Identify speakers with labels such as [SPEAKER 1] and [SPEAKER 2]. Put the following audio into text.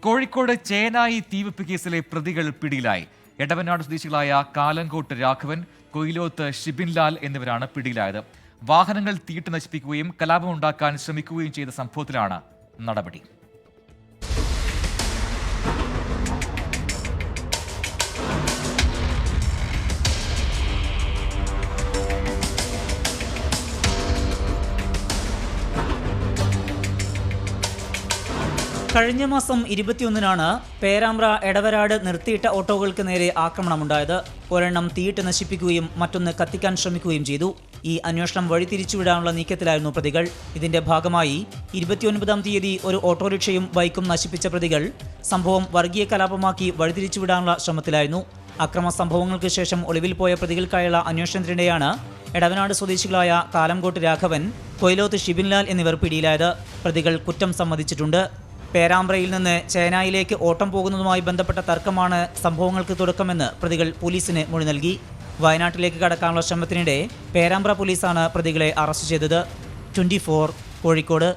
[SPEAKER 1] കോഴിക്കോട് ചേനായി തീവെപ്പ് കേസിലെ പ്രതികൾ പിടിയിലായി. എടവനാട് സ്വദേശികളായ കാലങ്കോട്ട് രാഘവൻ, കൊയിലോത്ത് ഷിബിൻലാൽ എന്നിവരാണ് പിടിയിലായത്. വാഹനങ്ങൾ തീയിട്ട് നശിപ്പിക്കുകയും കലാപമുണ്ടാക്കാൻ ശ്രമിക്കുകയും ചെയ്ത സംഭവത്തിലാണ് നടപടി.
[SPEAKER 2] കഴിഞ്ഞ മാസം 21-നാണ് പേരാമ്പ്ര എടവരാട് നിർത്തിയിട്ട ഓട്ടോകൾക്ക് നേരെ ആക്രമണമുണ്ടായത്. ഒരെണ്ണം തീയിട്ട് നശിപ്പിക്കുകയും മറ്റൊന്ന് കത്തിക്കാൻ ശ്രമിക്കുകയും ചെയ്തു. ഈ അന്വേഷണം വഴിതിരിച്ചുവിടാനുള്ള നീക്കത്തിലായിരുന്നു പ്രതികൾ. ഇതിന്റെ ഭാഗമായി 29-ാം തീയതി ഒരു ഓട്ടോറിക്ഷയും ബൈക്കും നശിപ്പിച്ച പ്രതികൾ സംഭവം വർഗീയ കലാപമാക്കി വഴിതിരിച്ചുവിടാനുള്ള ശ്രമത്തിലായിരുന്നു. അക്രമ സംഭവങ്ങൾക്ക് ശേഷം ഒളിവിൽ പോയ പ്രതികൾക്കായുള്ള അന്വേഷണത്തിനിടെയാണ് എടവനാട് സ്വദേശികളായ കാലംകോട്ട് രാഘവൻ, കൊയിലോത്ത് ഷിബിൻലാൽ എന്നിവർ പിടിയിലായത്. പ്രതികൾ കുറ്റം സമ്മതിച്ചിട്ടുണ്ട്. പേരാമ്പ്രയിൽ നിന്ന് ചേനായിലേക്ക് ഓട്ടം പോകുന്നതുമായി ബന്ധപ്പെട്ട തർക്കമാണ് സംഭവങ്ങൾക്ക് തുടക്കമെന്ന് പ്രതികൾ പോലീസിന് മൊഴി നൽകി. വയനാട്ടിലേക്ക് കടക്കാനുള്ള ശ്രമത്തിനിടെ പേരാമ്പ്ര പോലീസാണ് പ്രതികളെ അറസ്റ്റ് ചെയ്തത്. 24 കോഴിക്കോട്.